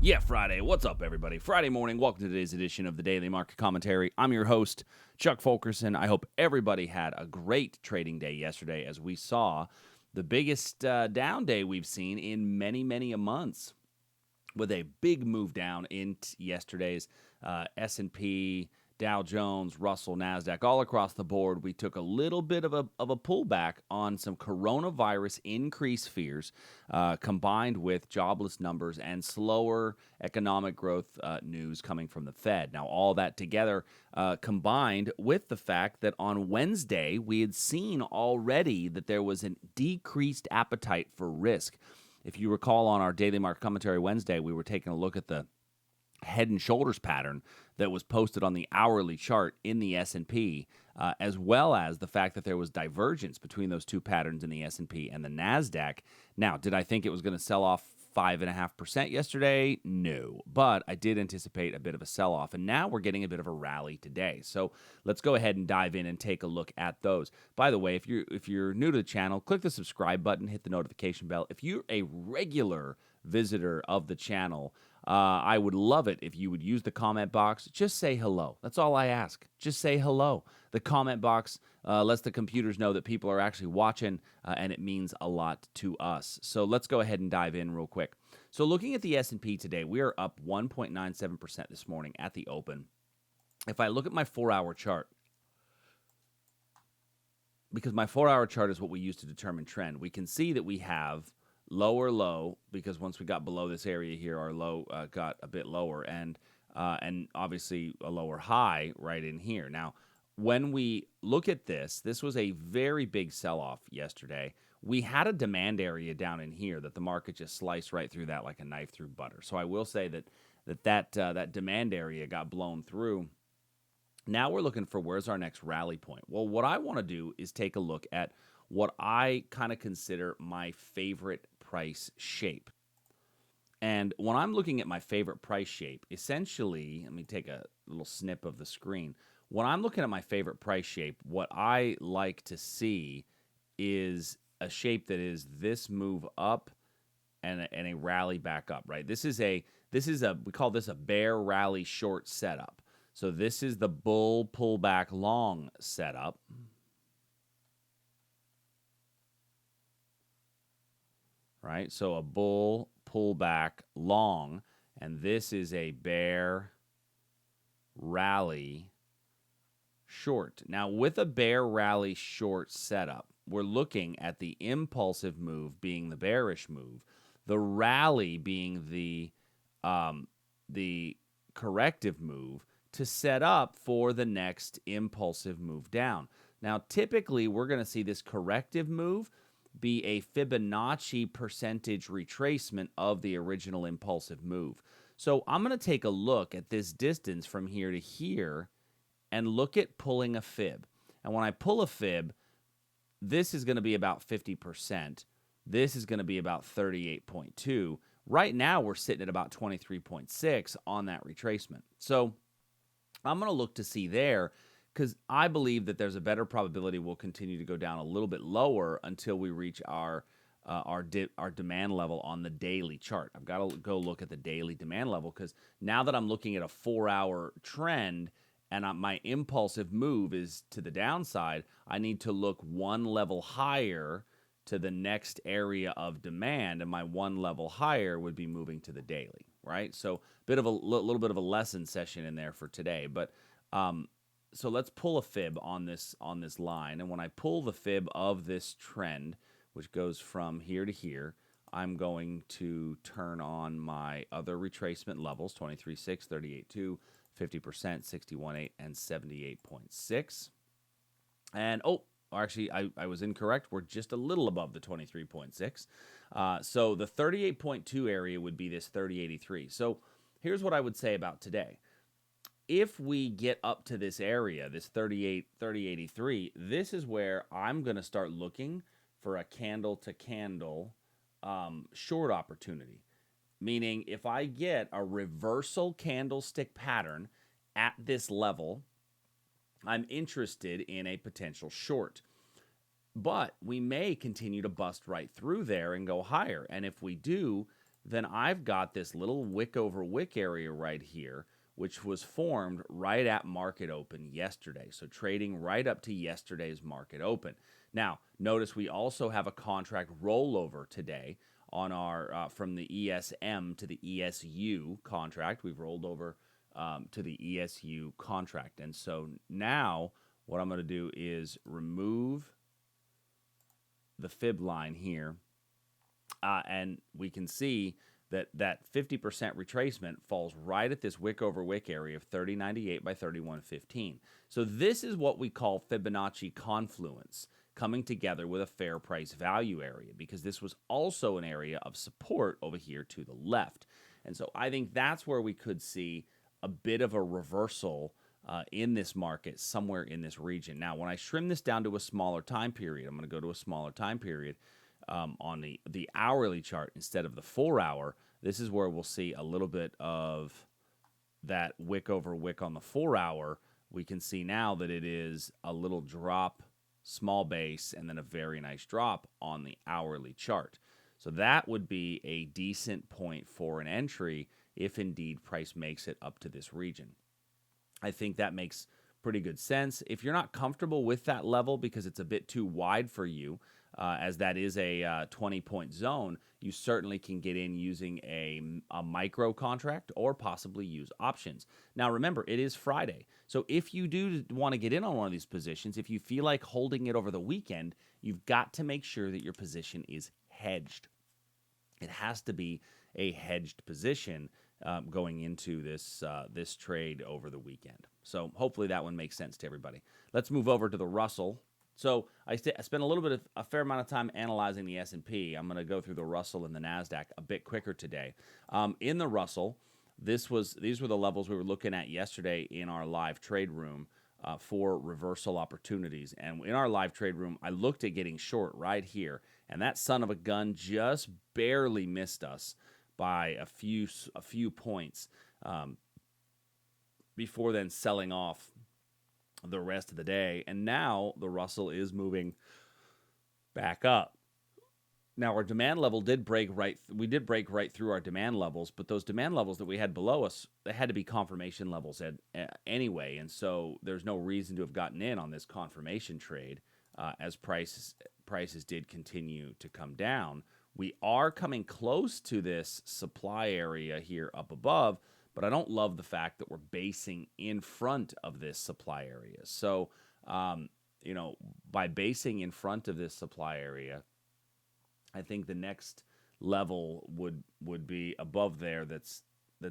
Yeah, Friday. What's up, everybody? Friday morning. Welcome to today's edition of the Daily Market Commentary. I'm your host, Chuck Fulkerson. I hope everybody had a great trading day yesterday as we saw the biggest down day we've seen in many months, with a big move down in yesterday's S&P, Dow Jones, Russell, Nasdaq, all across the board. We took a little bit of a pullback on some coronavirus increased fears, combined with jobless numbers and slower economic growth news coming from the Fed. Now, all that together combined with the fact that on Wednesday, we had seen already that there was a decreased appetite for risk. If you recall, on our Daily Market Commentary Wednesday, we were taking a look at the head and shoulders pattern that was posted on the hourly chart in the S&P, as well as the fact that there was divergence between those two patterns in the S&P and the Nasdaq. Now, did I think it was going to sell off 5.5% yesterday? No, but I did anticipate a bit of a sell-off, and now we're getting a bit of a rally today. So let's go ahead and dive in and take a look at those. By the way, if you're new to the channel, click the subscribe button, hit the notification bell. If you're a regular visitor of the channel, I would love it if you would use the comment box. Just say hello. That's all I ask. Just say hello. The comment box lets the computers know that people are actually watching, and it means a lot to us. So let's go ahead and dive in real quick. So looking at the S&P today, we are up 1.97% this morning at the open. If I look at my 4-hour chart, because my 4-hour chart is what we use to determine trend, we can see that we have lower low, because once we got below this area here, our low got a bit lower, and obviously a lower high right in here. Now, when we look at this was a very big sell-off yesterday. We had a demand area down in here that the market just sliced right through that like a knife through butter. So I will say that demand area got blown through. Now we're looking for where's our next rally point. Well, what I want to do is take a look at what I kind of consider my favorite price shape. And when I'm looking at my favorite price shape, essentially, let me take a little snip of the screen. When I'm looking at my favorite price shape, what I like to see is a shape that is this move up and a rally back up, right? This is we call this a bear rally short setup. So this is the bull pullback long setup. Right? So a bull pullback long, and this is a bear rally short. Now, with a bear rally short setup, we're looking at the impulsive move being the bearish move, the rally being the corrective move to set up for the next impulsive move down. Now, typically, we're going to see this corrective move be a Fibonacci percentage retracement of the original impulsive move. So I'm going to take a look at this distance from here to here and look at pulling a fib. And when I pull a fib, this is going to be about 50%. This is going to be about 38.2. Right now, we're sitting at about 23.6 on that retracement. So I'm going to look to see there, because I believe that there's a better probability we'll continue to go down a little bit lower until we reach our demand level on the daily chart. I've got to go look at the daily demand level, because now that I'm looking at a 4-hour trend and my impulsive move is to the downside, I need to look one level higher to the next area of demand, and my one level higher would be moving to the daily, right? So little bit of a lesson session in there for today, but so let's pull a fib on this line. And when I pull the fib of this trend, which goes from here to here, I'm going to turn on my other retracement levels, 23.6, 38.2, 50%, 61.8, and 78.6. And, actually, I was incorrect. We're just a little above the 23.6. So the 38.2 area would be this 30.83. So here's what I would say about today. If we get up to this area, this 30.83, this is where I'm going to start looking for a candle-to-candle short opportunity. Meaning, if I get a reversal candlestick pattern at this level, I'm interested in a potential short. But we may continue to bust right through there and go higher. And if we do, then I've got this little wick over wick area right here, which was formed right at market open yesterday. So trading right up to yesterday's market open. Now, notice we also have a contract rollover today on our from the ESM to the ESU contract. We've rolled over to the ESU contract. And so now what I'm going to do is remove the fib line here. And we can see that that 50% retracement falls right at this wick over wick area of 3098 by 3115. So this is what we call Fibonacci confluence coming together with a fair price value area, because this was also an area of support over here to the left. And so I think that's where we could see a bit of a reversal in this market somewhere in this region. Now, when I trim this down to a smaller time period, I'm going to go to a smaller time period on the hourly chart instead of the 4 hour. This is where we'll see a little bit of that wick over wick on the 4 hour. We can see now that it is a little drop, small base, and then a very nice drop on the hourly chart. So that would be a decent point for an entry if indeed price makes it up to this region. I think that makes pretty good sense. If you're not comfortable with that level because it's a bit too wide for you, as that is a 20-point zone, you certainly can get in using a micro contract or possibly use options. Now, remember, it is Friday. So if you do want to get in on one of these positions, if you feel like holding it over the weekend, you've got to make sure that your position is hedged. It has to be a hedged position going into this this trade over the weekend. So hopefully that one makes sense to everybody. Let's move over to the Russell. So I spent a fair amount of time analyzing the S&P. I'm going to go through the Russell and the Nasdaq a bit quicker today. In the Russell, these were the levels we were looking at yesterday in our live trade room for reversal opportunities. And in our live trade room, I looked at getting short right here, and that son of a gun just barely missed us by a few points before then selling off the rest of the day. And now the Russell is moving back up. Now our demand level did break right. We did break right through our demand levels, but those demand levels that we had below us, they had to be confirmation levels anyway. And so there's no reason to have gotten in on this confirmation trade as prices did continue to come down. We are coming close to this supply area here up above, but I don't love the fact that we're basing in front of this supply area. So, by basing in front of this supply area, I think the next level would be above there. That's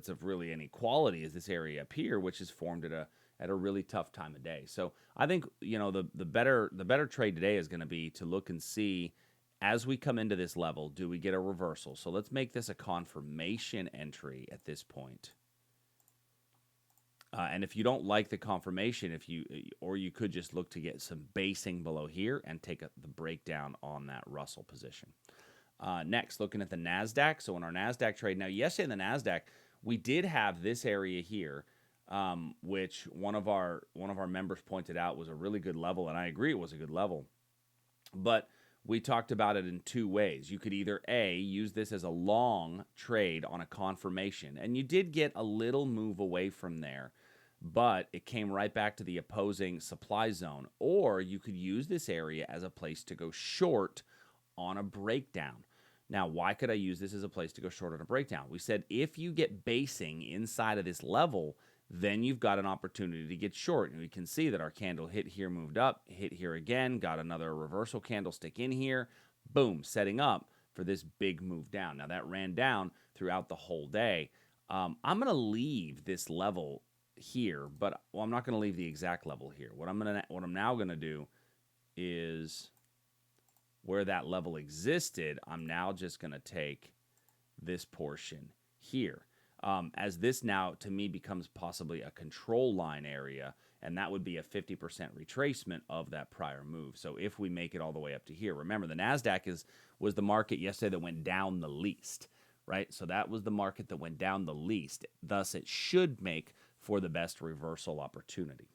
of really any quality is this area up here, which is formed at a really tough time of day. So I think the better trade today is going to be to look and see, as we come into this level, do we get a reversal? So let's make this a confirmation entry at this point. And if you don't like the confirmation, you could just look to get some basing below here and take the breakdown on that Russell position. Next, looking at the Nasdaq. So in our Nasdaq trade, now yesterday in the Nasdaq, we did have this area here, which one of our members pointed out was a really good level, and I agree it was a good level. But we talked about it in two ways. You could either A, use this as a long trade on a confirmation, and you did get a little move away from there, but it came right back to the opposing supply zone. Or you could use this area as a place to go short on a breakdown. Now, why could I use this as a place to go short on a breakdown? We said if you get basing inside of this level, then you've got an opportunity to get short. And we can see that our candle hit here, moved up, hit here again, got another reversal candlestick in here, boom, setting up for this big move down. Now, that ran down throughout the whole day. I'm going to leave this level here, but I'm not going to leave the exact level here. What I'm now going to do is where that level existed, I'm now just going to take this portion here. As this now, to me, becomes possibly a control line area, and that would be a 50% retracement of that prior move. So if we make it all the way up to here, remember, the Nasdaq was the market yesterday that went down the least, right? So that was the market that went down the least. Thus, it should make for the best reversal opportunity.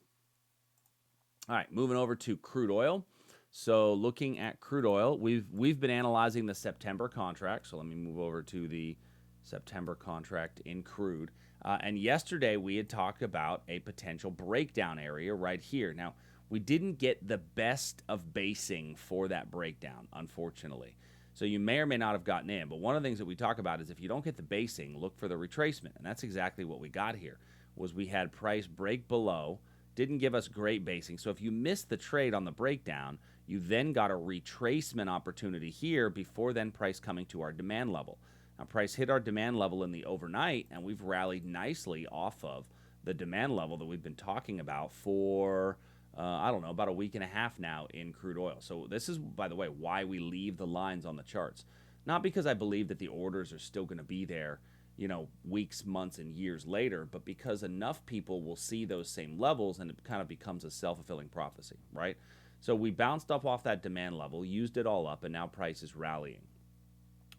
All right, moving over to crude oil. So looking at crude oil, we've been analyzing the September contract. So let me move over to the September contract in crude. And yesterday we had talked about a potential breakdown area right here. Now, we didn't get the best of basing for that breakdown, unfortunately. So you may or may not have gotten in. But one of the things that we talk about is if you don't get the basing, look for the retracement. And that's exactly what we got here, was we had price break below, didn't give us great basing. So if you missed the trade on the breakdown, you then got a retracement opportunity here before then price coming to our demand level. Now, price hit our demand level in the overnight, and we've rallied nicely off of the demand level that we've been talking about for, I don't know, about a week and a half now in crude oil. So this is, by the way, why we leave the lines on the charts. Not because I believe that the orders are still going to be there, you know, weeks, months, and years later, but because enough people will see those same levels and it kind of becomes a self-fulfilling prophecy, right? So we bounced up off that demand level, used it all up, and now price is rallying.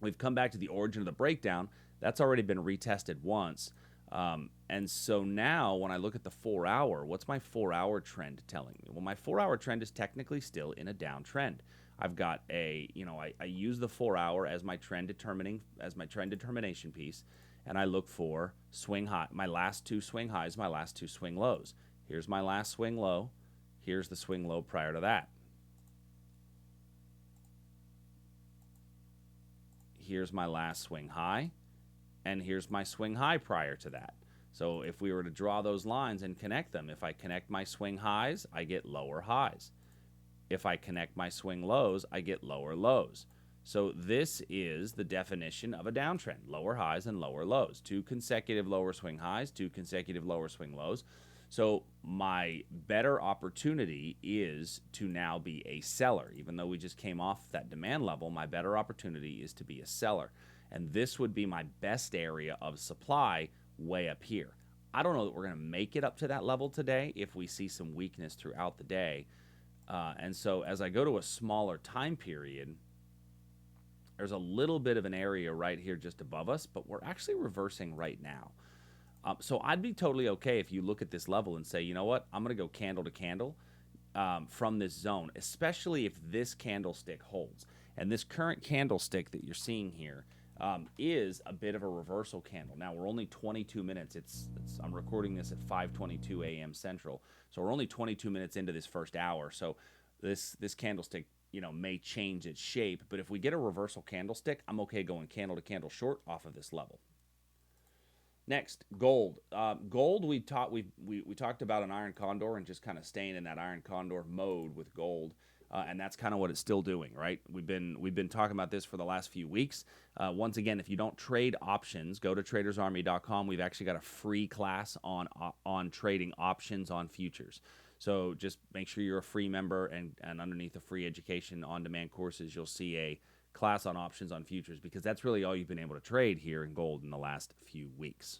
We've come back to the origin of the breakdown. That's already been retested once. And so now when I look at the 4-hour, what's my 4-hour trend telling me? Well, my 4-hour trend is technically still in a downtrend. I've got a, you know, I use the 4-hour as my trend determination piece, and I look for swing high, my last two swing highs, my last two swing lows. Here's my last swing low. Here's the swing low prior to that. Here's my last swing high, and here's my swing high prior to that. So if we were to draw those lines and connect them, if I connect my swing highs, I get lower highs. If I connect my swing lows, I get lower lows. So this is the definition of a downtrend: lower highs and lower lows. 2 consecutive lower swing highs, 2 consecutive lower swing lows. So my better opportunity is to now be a seller. Even though we just came off that demand level, my better opportunity is to be a seller. And this would be my best area of supply way up here. I don't know that we're going to make it up to that level today if we see some weakness throughout the day. And so as I go to a smaller time period, there's a little bit of an area right here just above us, but we're actually reversing right now. So I'd be totally okay if you look at this level and say, you know what, I'm going to go candle to candle from this zone, especially if this candlestick holds. And this current candlestick that you're seeing here is a bit of a reversal candle. Now, we're only 22 minutes. I'm recording this at 5:22 a.m. Central. So we're only 22 minutes into this first hour. So this candlestick, you know, may change its shape. But if we get a reversal candlestick, I'm okay going candle to candle short off of this level. Next, gold. Gold, we talked about an iron condor and just kind of staying in that iron condor mode with gold, and that's kind of what it's still doing, right? We've been talking about this for the last few weeks. Once again, if you don't trade options, go to tradersarmy.com. We've actually got a free class on trading options on futures. So just make sure you're a free member, and underneath the free education on-demand courses, you'll see a class on options on futures, because that's really all you've been able to trade here in gold in the last few weeks.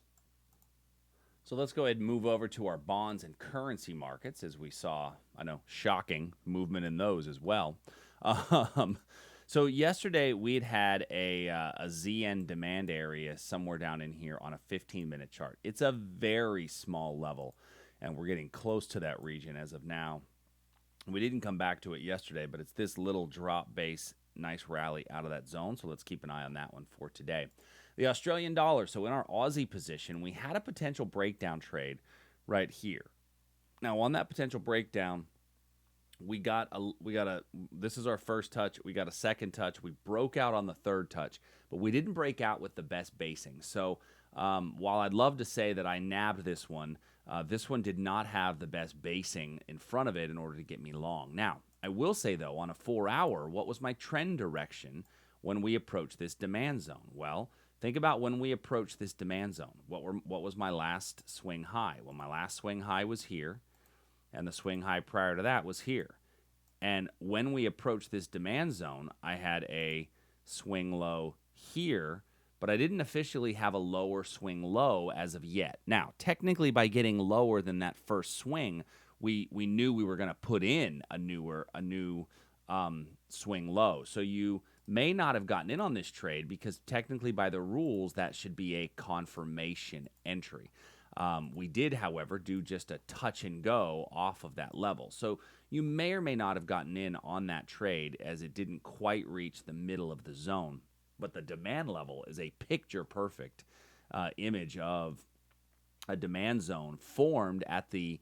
So let's go ahead and move over to our bonds and currency markets, as we saw, I know, shocking movement in those as well. So yesterday we had a ZN demand area somewhere down in here on a 15-minute chart. It's a very small level, and we're getting close to that region as of now. We didn't come back to it yesterday, but it's this little drop base, nice rally out of that zone, so let's keep an eye on that one for today. The Australian dollar, so in our Aussie position, we had a potential breakdown trade right here. Now, on that potential breakdown, this is our first touch, we got a second touch, we broke out on the third touch, but we didn't break out with the best basing. So while I'd love to say that I nabbed this one did not have the best basing in front of it in order to get me long. Now, I will say, though, on a 4-hour, what was my trend direction when we approached this demand zone? Well, think about when we approached this demand zone. What was my last swing high? Well, my last swing high was here, and the swing high prior to that was here. And when we approached this demand zone, I had a swing low here, but I didn't officially have a lower swing low as of yet. Now, technically, by getting lower than that first swing, we knew we were going to put in a new swing low. So you may not have gotten in on this trade, because technically by the rules that should be a confirmation entry. We did, however, do just a touch and go off of that level. So you may or may not have gotten in on that trade, as it didn't quite reach the middle of the zone. But the demand level is a picture-perfect image of a demand zone formed at the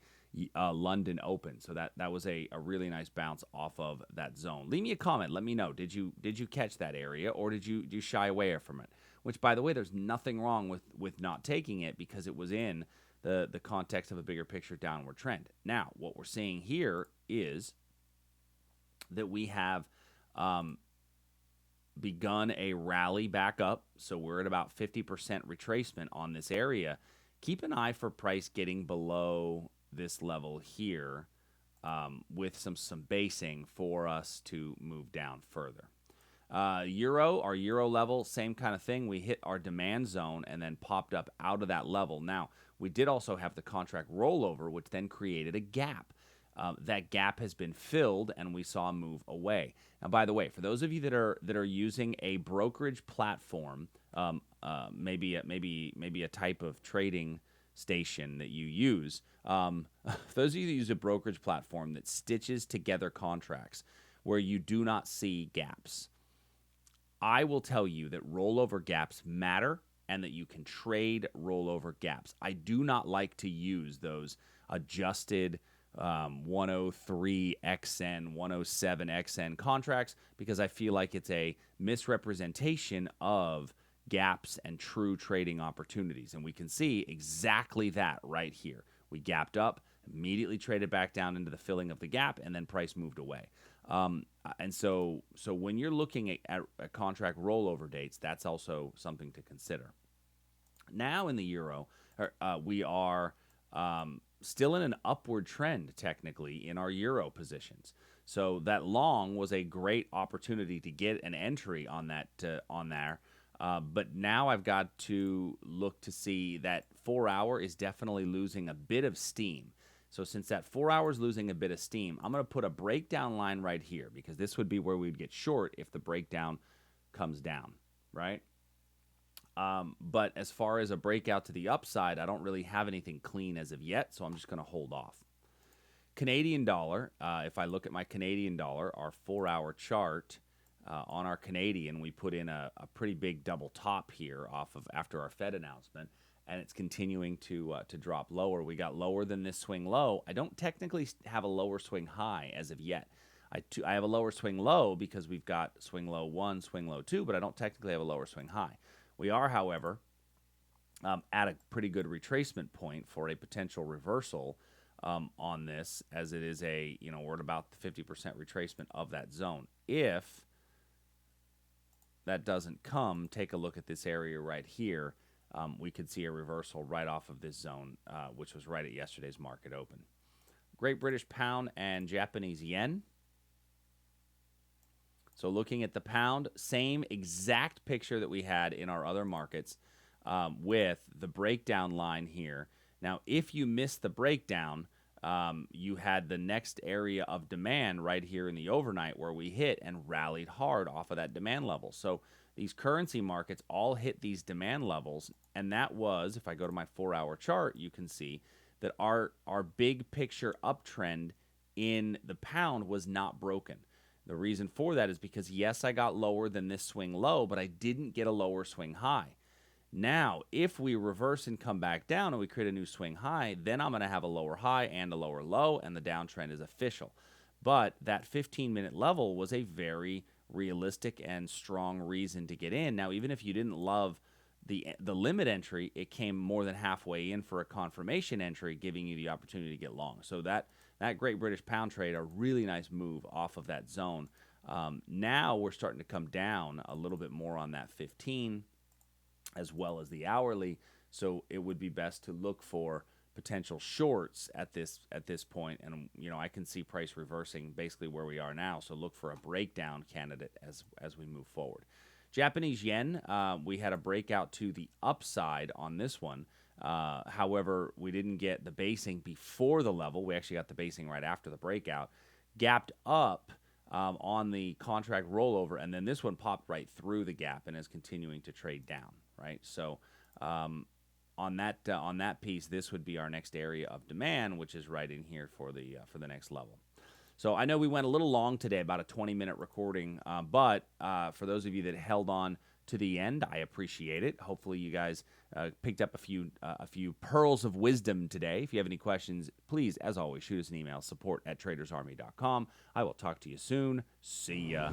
London Open. So that was a really nice bounce off of that zone. Leave me a comment. Let me know. Did you catch that area, or did you shy away from it? Which, by the way, there's nothing wrong with not taking it, because it was in the context of a bigger picture downward trend. Now, what we're seeing here is that we have begun a rally back up. So we're at about 50% retracement on this area. Keep an eye for price getting below this level here with some basing for us to move down further. Our Euro level, same kind of thing. We hit our demand zone and then popped up out of that level. Now, we did also have the contract rollover, which then created a gap. That gap has been filled, and we saw a move away. Now, by the way, for those of you that are using a brokerage platform, maybe a type of trading station that you use, for those of you that use a brokerage platform that stitches together contracts where you do not see gaps, I will tell you that rollover gaps matter and that you can trade rollover gaps. I do not like to use those adjusted 103 XN, 107 XN contracts, because I feel like it's a misrepresentation of gaps and true trading opportunities. And we can see exactly that right here. We gapped up, immediately traded back down into the filling of the gap, and then price moved away. And so when you're looking at contract rollover dates, that's also something to consider. Now in the euro, we are still in an upward trend, technically, in our euro positions. So that long was a great opportunity to get an entry on that on there. But now I've got to look to see that 4 hour is definitely losing a bit of steam. So since that 4 hour is losing a bit of steam, I'm going to put a breakdown line right here, because this would be where we'd get short if the breakdown comes down, right? But as far as a breakout to the upside, I don't really have anything clean as of yet, so I'm just going to hold off. Canadian dollar, if I look at my Canadian dollar, our 4 hour chart on our Canadian, we put in a pretty big double top here after our Fed announcement, and it's continuing to drop lower. We got lower than this swing low. I don't technically have a lower swing high as of yet. I have a lower swing low because we've got swing low 1, swing low 2, but I don't technically have a lower swing high. We are, however, at a pretty good retracement point for a potential reversal on this, as it is we're at about the 50% retracement of that zone. If that doesn't come, take a look at this area right here. We could see a reversal right off of this zone, which was right at yesterday's market open. Great British Pound and Japanese Yen. So looking at the pound, same exact picture that we had in our other markets with the breakdown line here. Now, if you missed the breakdown, you had the next area of demand right here in the overnight where we hit and rallied hard off of that demand level. So these currency markets all hit these demand levels, and that was, if I go to my 4 hour chart, you can see that our big picture uptrend in the pound was not broken. The reason for that is because, yes, I got lower than this swing low, but I didn't get a lower swing high. Now, if we reverse and come back down and we create a new swing high, then I'm going to have a lower high and a lower low, and the downtrend is official. But that 15-minute level was a very realistic and strong reason to get in. Now, even if you didn't love the limit entry, it came more than halfway in for a confirmation entry, giving you the opportunity to get long. So that Great British Pound trade, a really nice move off of that zone. Now we're starting to come down a little bit more on that 15 as well as the hourly. So it would be best to look for potential shorts at this point. And, I can see price reversing basically where we are now. So look for a breakdown candidate as we move forward. Japanese yen, we had a breakout to the upside on this one. However, we didn't get the basing before the level. We actually got the basing right after the breakout. Gapped up on the contract rollover, and then this one popped right through the gap and is continuing to trade down, right? So on that piece, this would be our next area of demand, which is right in here for the next level. So I know we went a little long today, about a 20-minute recording, but for those of you that held on to the end. I appreciate it. Hopefully you guys picked up a few pearls of wisdom today. If you have any questions, please, as always, shoot us an email, support@tradersarmy.com. I will talk to you soon. See ya.